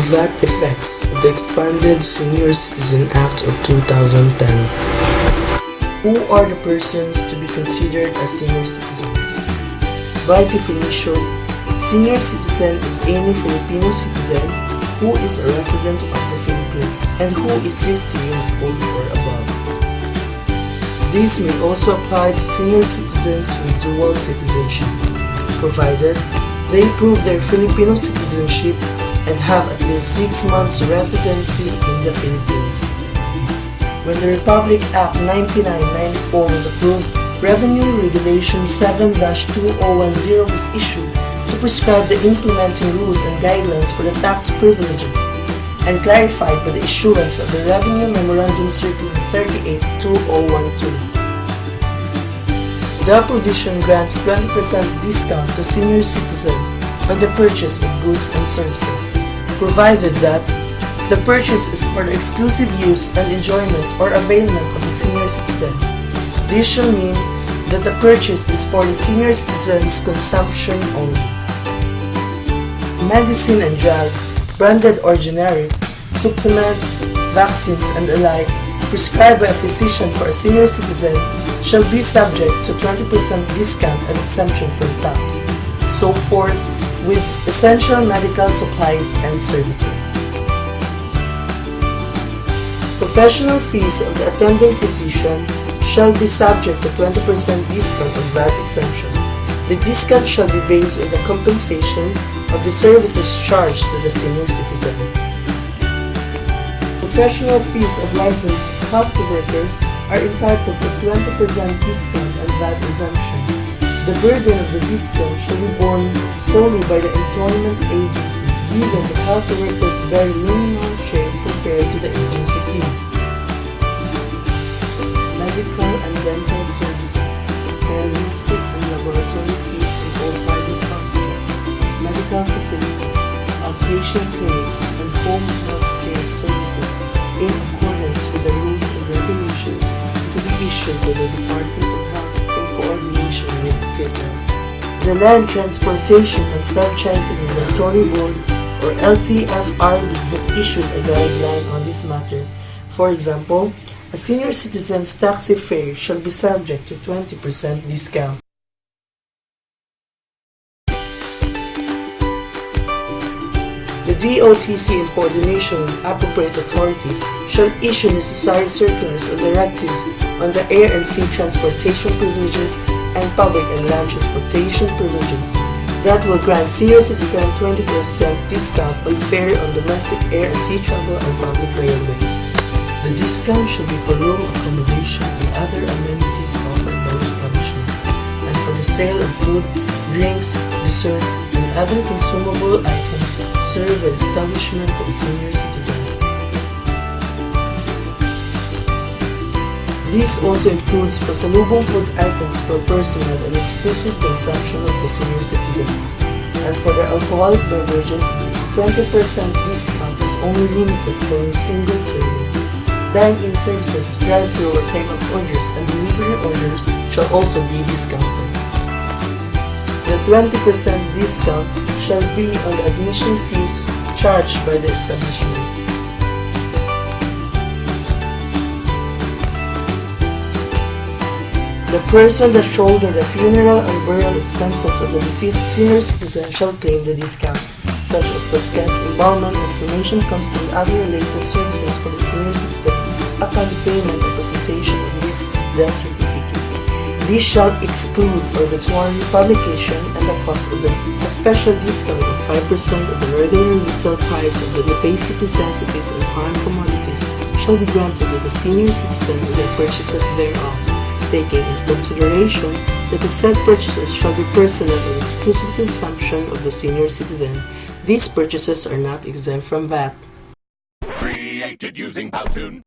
VAT effects of the expanded Senior Citizen Act of 2010. Who are the persons to be considered as senior citizens? By definition, senior citizen is any Filipino citizen who is a resident of the Philippines and who is 60 years old or above. This may also apply to senior citizens with dual citizenship, provided they prove their Filipino citizenship and have at least 6 months residency in the Philippines. When the Republic Act 9994 was approved, Revenue Regulation 7-2010 was issued to prescribe the implementing rules and guidelines for the tax privileges, and clarified by the issuance of the Revenue Memorandum Circular 38-2012. The provision grants 20% discount to senior citizens on the purchase of goods and services, provided that the purchase is for the exclusive use and enjoyment or availment of the senior citizen. This shall mean that the purchase is for the senior citizen's consumption only. Medicine and drugs, branded or generic, supplements, vaccines, and the like, prescribed by a physician for a senior citizen shall be subject to 20% discount and exemption from tax. So forth with essential medical supplies and services. Professional fees of the attending physician shall be subject to 20% discount of VAT exemption. The discount shall be based on the compensation of the services charged to the senior citizen. Professional fees of licensed health workers are entitled to 20% discount and VAT exemption. The burden of the discount shall be borne solely by the employment agency, given the health workers' very minimal share compared to the agency fee. Medical and dental services, diagnostic and laboratory fees in all private hospitals, medical facilities, outpatient clinics, and home health care services in accordance with the rules and regulations to be issued by the Department of Health in coordination with PhilHealth. The Land Transportation and Franchising Regulatory Board, or LTFRB, has issued a guideline on this matter. For example, a senior citizen's taxi fare shall be subject to 20% discount. The DOTC, in coordination with appropriate authorities, shall issue necessary circulars or directives on the air and sea transportation privileges and public and land transportation privileges that will grant senior citizens 20% discount on fare on domestic air and sea travel and public railways. The discount should be for room accommodation and other amenities offered by the establishment, and for the sale of food, drinks, dessert, and other consumable items served by the establishment of a senior citizen. This also includes pasalubong food items for personal and exclusive consumption of the senior citizen. And for the alcoholic beverages, 20% discount is only limited for a single serving. Dine-in services, drive-thru or take-out orders, and delivery orders shall also be discounted. The 20% discount shall be on the admission fees charged by the establishment. The person that shoulder the funeral and burial expenses of the deceased senior citizen shall claim the discount, such as casket, embalmment, and cremation costs and other related services for the senior citizen upon the payment or presentation of his death certificate. This shall exclude obituary publication and the cost of them. A special discount of 5% of the regular retail price of the basic necessities and prime commodities shall be granted to the senior citizen with their purchases thereof, taking into consideration that the said purchases shall be personal and exclusive consumption of the senior citizen. These purchases are not exempt from VAT. Created using Powtoon.